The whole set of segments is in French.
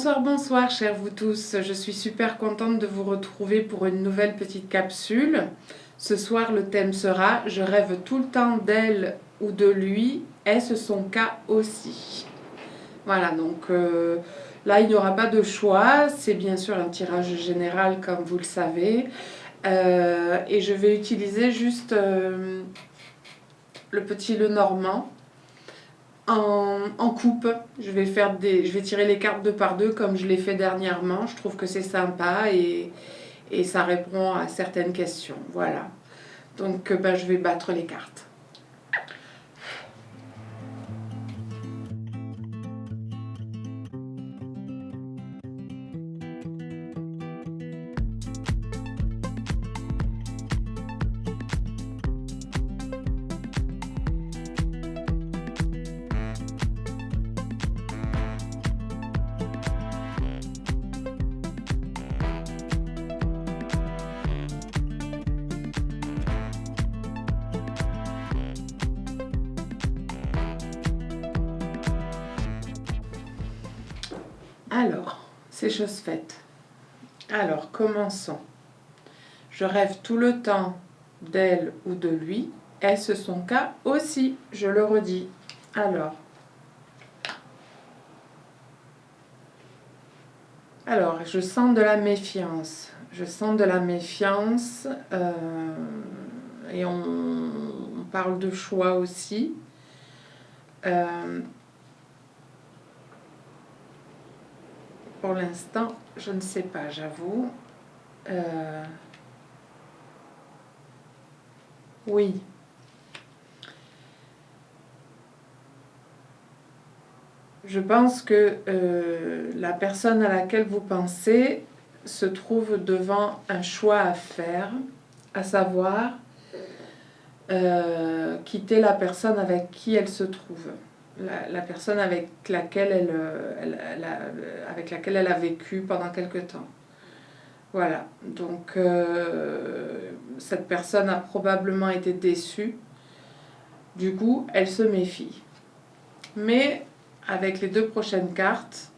Bonsoir, bonsoir, chers vous tous. Je suis super contente de vous retrouver pour une nouvelle petite capsule. Ce soir, le thème sera « Je rêve tout le temps d'elle ou de lui, est-ce son cas aussi ?» Voilà, donc là, il n'y aura pas de choix. C'est bien sûr un tirage général, comme vous le savez. Et je vais utiliser juste le petit Lenormand. En coupe, je vais tirer les cartes 2 par 2 comme je l'ai fait dernièrement. Je trouve que c'est sympa et ça répond à certaines questions. Voilà. Donc je vais battre les cartes. Alors, c'est chose faite. Alors, commençons. Je rêve tout le temps d'elle ou de lui. Est-ce son cas aussi? Je le redis. Alors, je sens de la méfiance. Je sens de la méfiance et on parle de choix aussi. Pour l'instant, je ne sais pas, j'avoue. Oui. Je pense que la personne à laquelle vous pensez se trouve devant un choix à faire, à savoir quitter la personne avec qui elle se trouve, la personne avec laquelle elle a vécu pendant quelque temps. Voilà, donc cette personne a probablement été déçue, du coup elle se méfie. Mais avec les 2 prochaines cartes,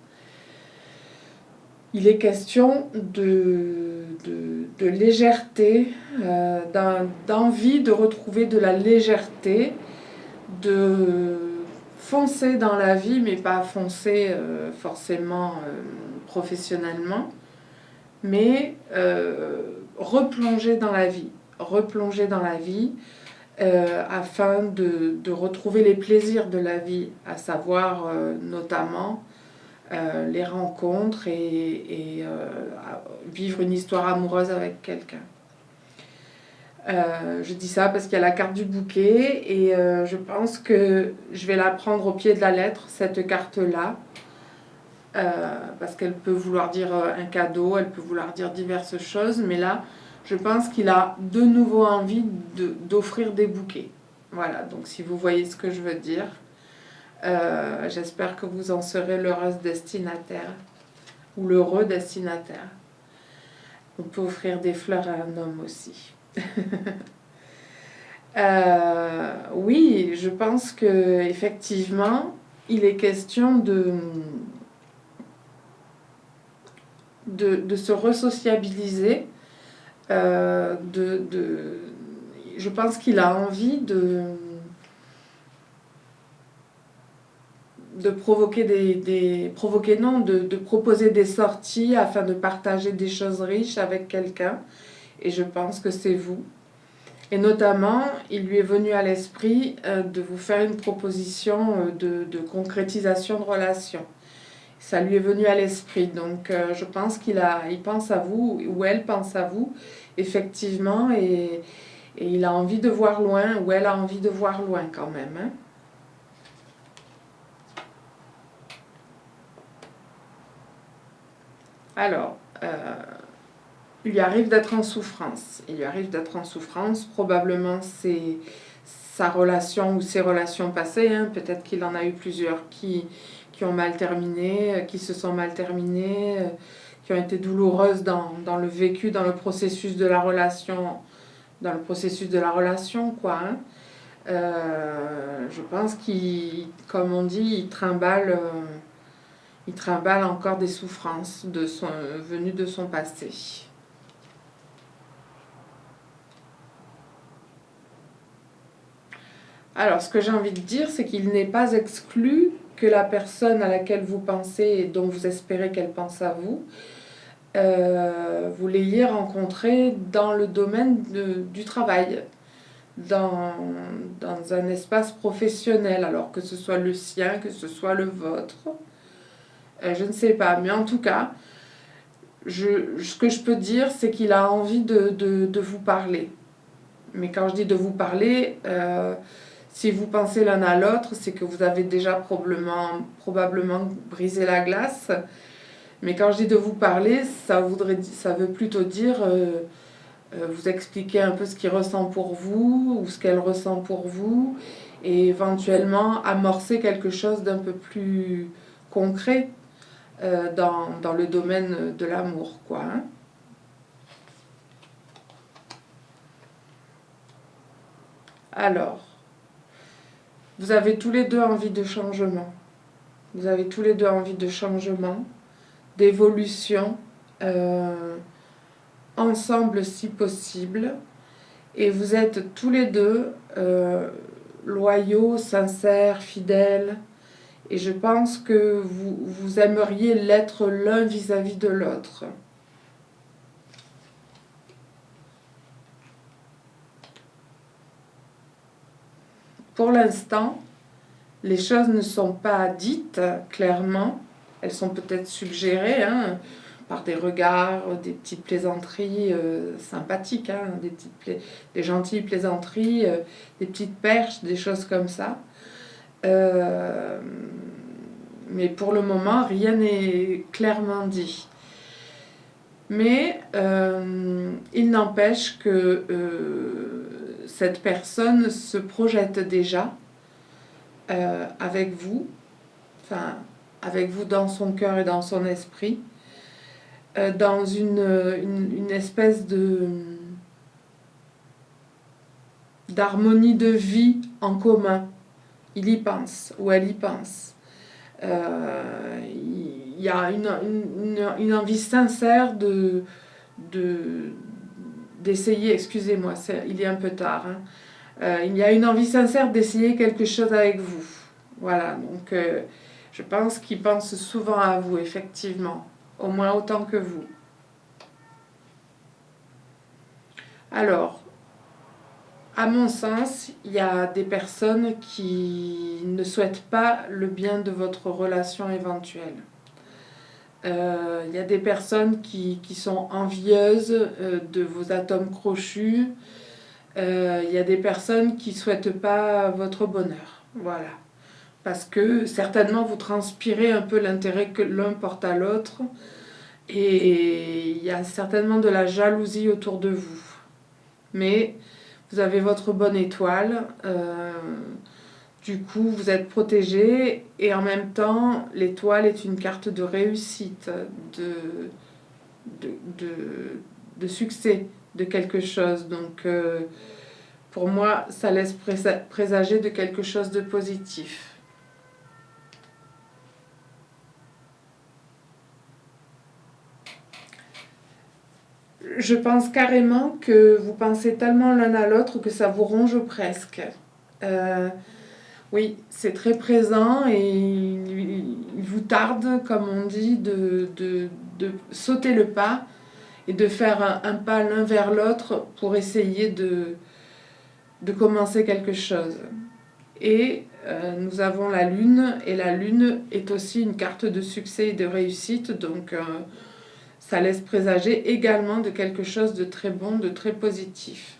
il est question de légèreté, d'envie de retrouver de la légèreté, de foncer dans la vie, mais pas foncer forcément professionnellement, mais replonger dans la vie. Afin de retrouver les plaisirs de la vie, à savoir notamment les rencontres et vivre une histoire amoureuse avec quelqu'un. Je dis ça parce qu'il y a la carte du bouquet et je pense que je vais la prendre au pied de la lettre, cette carte-là, parce qu'elle peut vouloir dire un cadeau, elle peut vouloir dire diverses choses, mais là, je pense qu'il a de nouveau envie d'offrir des bouquets. Voilà, donc si vous voyez ce que je veux dire, j'espère que vous en serez l'heureuse destinataire ou l'heureux destinataire. On peut offrir des fleurs à un homme aussi. Oui, je pense que effectivement, il est question de se resociabiliser. Je pense qu'il a envie de provoquer de proposer des sorties afin de partager des choses riches avec quelqu'un. Et je pense que c'est vous. Et notamment, il lui est venu à l'esprit de vous faire une proposition de concrétisation de relation. Ça lui est venu à l'esprit. Donc, je pense il pense à vous, ou elle pense à vous, effectivement, et il a envie de voir loin, ou elle a envie de voir loin quand même. Hein. Alors, il lui arrive d'être en souffrance. Probablement c'est sa relation ou ses relations passées. Hein. Peut-être qu'il en a eu plusieurs qui ont mal terminé, qui se sont mal terminées, qui ont été douloureuses dans le vécu, dans le processus de la relation, quoi. Hein. Je pense comme on dit, il trimballe Il trimballe encore des souffrances venues de son passé. Alors, ce que j'ai envie de dire, c'est qu'il n'est pas exclu que la personne à laquelle vous pensez et dont vous espérez qu'elle pense à vous, vous l'ayez rencontrée dans le domaine du travail, dans un espace professionnel, alors que ce soit le sien, que ce soit le vôtre. Je ne sais pas, mais en tout cas, ce que je peux dire, c'est qu'il a envie de vous parler. Mais quand je dis de vous parler, si vous pensez l'un à l'autre, c'est que vous avez déjà probablement brisé la glace. Mais quand je dis de vous parler, ça veut plutôt dire vous expliquer un peu ce qu'il ressent pour vous ou ce qu'elle ressent pour vous et éventuellement amorcer quelque chose d'un peu plus concret dans le domaine de l'amour, quoi. Hein. Alors, vous avez tous les deux envie de changement. Vous avez tous les deux envie de changement, d'évolution, ensemble si possible. Et vous êtes tous les deux loyaux, sincères, fidèles. Et je pense que vous aimeriez l'être l'un vis-à-vis de l'autre. Pour l'instant, les choses ne sont pas dites clairement. Elles sont peut-être suggérées par des regards, des petites plaisanteries sympathiques, des gentilles plaisanteries, des petites perches, des choses comme ça. Mais pour le moment, rien n'est clairement dit. Mais il n'empêche que cette personne se projette déjà avec vous, enfin avec vous dans son cœur et dans son esprit, dans une espèce d'harmonie de vie en commun. Il y pense, ou elle y pense. Il y a une envie sincère d'essayer, excusez-moi, il est un peu tard, il y a une envie sincère d'essayer quelque chose avec vous. Voilà, donc je pense qu'il pense souvent à vous, effectivement, au moins autant que vous. Alors, à mon sens, il y a des personnes qui ne souhaitent pas le bien de votre relation éventuelle. Il y a des personnes qui sont envieuses de vos atomes crochus. Il y a des personnes qui ne souhaitent pas votre bonheur. Voilà. Parce que certainement vous transpirez un peu l'intérêt que l'un porte à l'autre. Et il y a certainement de la jalousie autour de vous. Mais vous avez votre bonne étoile, du coup vous êtes protégé et en même temps l'étoile est une carte de réussite, de succès de quelque chose. Donc pour moi ça laisse présager de quelque chose de positif. Je pense carrément que vous pensez tellement l'un à l'autre que ça vous ronge presque. Oui, c'est très présent et il vous tarde, comme on dit, de sauter le pas et de faire un pas l'un vers l'autre pour essayer de commencer quelque chose. Et nous avons la lune, et la lune est aussi une carte de succès et de réussite, donc ça laisse présager également de quelque chose de très bon, de très positif.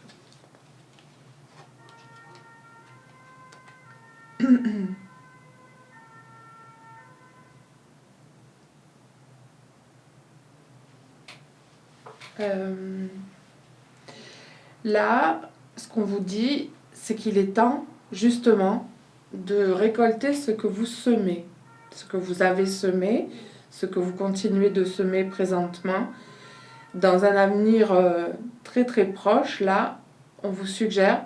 Là, ce qu'on vous dit, c'est qu'il est temps, justement, de récolter ce que vous semez, ce que vous avez semé, ce que vous continuez de semer présentement. Dans un avenir très très proche, là, on vous suggère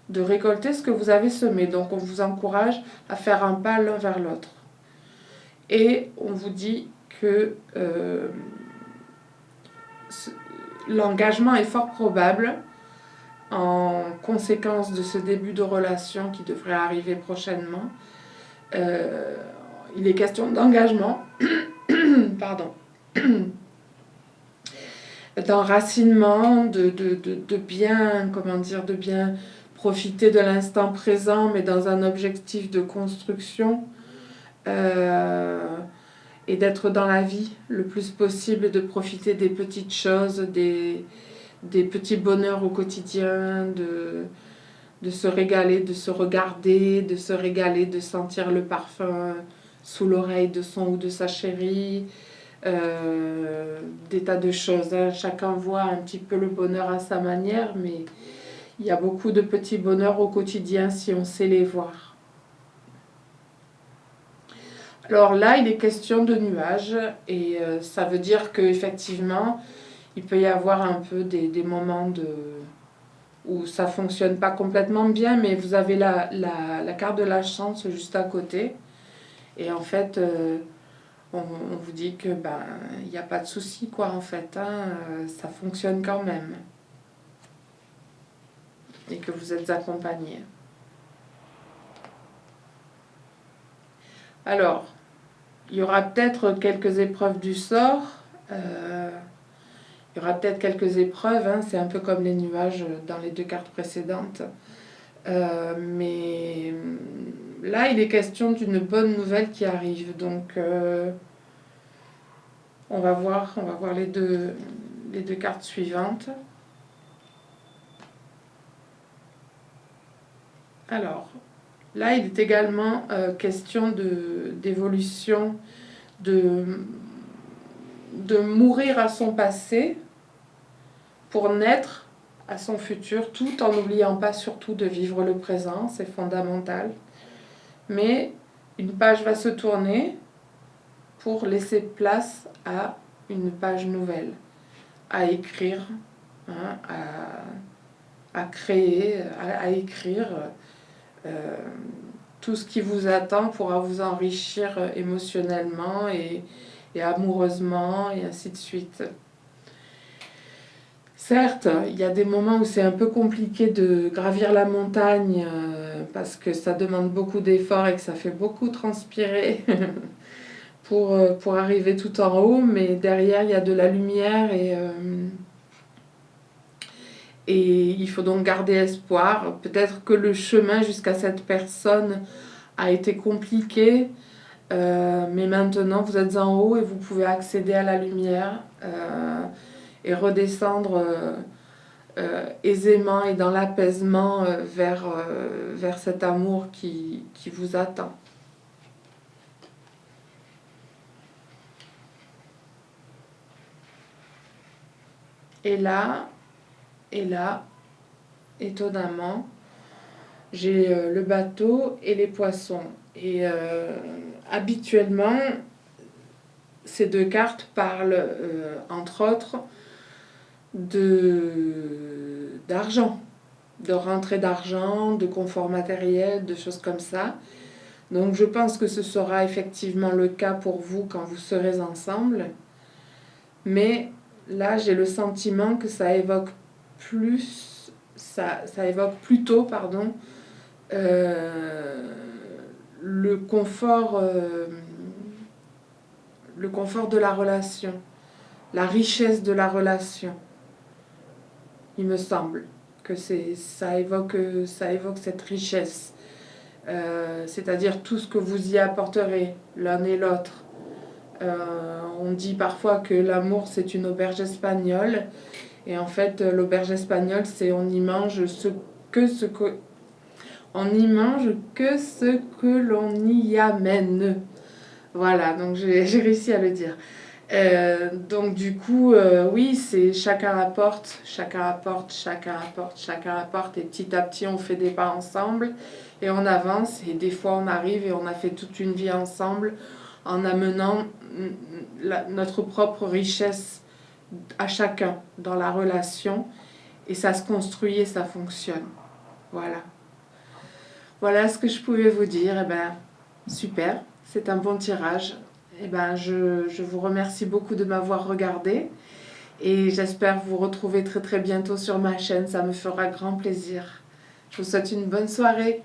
de récolter ce que vous avez semé. Donc on vous encourage à faire un pas l'un vers l'autre. Et on vous dit que l'engagement est fort probable en conséquence de ce début de relation qui devrait arriver prochainement. Il est question d'engagement, pardon, d'enracinement, de bien, comment dire, de bien profiter de l'instant présent, mais dans un objectif de construction, et d'être dans la vie le plus possible, de profiter des petites choses, des petits bonheurs au quotidien, de se régaler, de se regarder, de se régaler, de sentir le parfum sous l'oreille de son ou de sa chérie, des tas de choses. Hein. Chacun voit un petit peu le bonheur à sa manière, mais il y a beaucoup de petits bonheurs au quotidien si on sait les voir. Alors là, il est question de nuages, et ça veut dire qu'effectivement, il peut y avoir un peu des moments où ça ne fonctionne pas complètement bien, mais vous avez la carte de la chance juste à côté. Et en fait, on vous dit que il n'y a pas de souci, quoi, en fait. Hein, ça fonctionne quand même. Et que vous êtes accompagné. Alors, il y aura peut-être quelques épreuves du sort. Il y aura peut-être quelques épreuves. Hein, c'est un peu comme les nuages dans les deux cartes précédentes. Mais là, il est question d'une bonne nouvelle qui arrive. Donc, on va voir les deux cartes suivantes. Alors, là, il est également question d'évolution, de mourir à son passé pour naître à son futur, tout en n'oubliant pas surtout de vivre le présent, c'est fondamental. Mais une page va se tourner pour laisser place à une page nouvelle, à écrire, hein, à créer, à écrire. Tout ce qui vous attend pourra vous enrichir émotionnellement et amoureusement, et ainsi de suite. Certes, il y a des moments où c'est un peu compliqué de gravir la montagne parce que ça demande beaucoup d'efforts et que ça fait beaucoup transpirer pour arriver tout en haut, mais derrière il y a de la lumière et il faut donc garder espoir. Peut-être que le chemin jusqu'à cette personne a été compliqué, mais maintenant vous êtes en haut et vous pouvez accéder à la lumière et redescendre aisément et dans l'apaisement vers cet amour qui vous attend. Et là, étonnamment, j'ai le bateau et les poissons. Et habituellement, ces deux cartes parlent, entre autres, d'argent, de rentrée d'argent, de confort matériel, de choses comme ça. Donc je pense que ce sera effectivement le cas pour vous quand vous serez ensemble. Mais là, j'ai le sentiment que ça évoque plutôt, pardon, le confort de la relation, la richesse de la relation. Il me semble que ça évoque cette richesse. C'est-à-dire tout ce que vous y apporterez l'un et l'autre. On dit parfois que l'amour c'est une auberge espagnole, et en fait l'auberge espagnole c'est on n'y mange que ce que l'on y amène. Voilà, donc j'ai réussi à le dire. Donc du coup, oui, c'est chacun apporte, et petit à petit on fait des pas ensemble et on avance, et des fois on arrive et on a fait toute une vie ensemble en amenant notre propre richesse à chacun dans la relation, et ça se construit et ça fonctionne. Voilà ce que je pouvais vous dire. Eh ben, super, c'est un bon tirage. Eh ben, je vous remercie beaucoup de m'avoir regardé et j'espère vous retrouver très très bientôt sur ma chaîne. Ça me fera grand plaisir. Je vous souhaite une bonne soirée.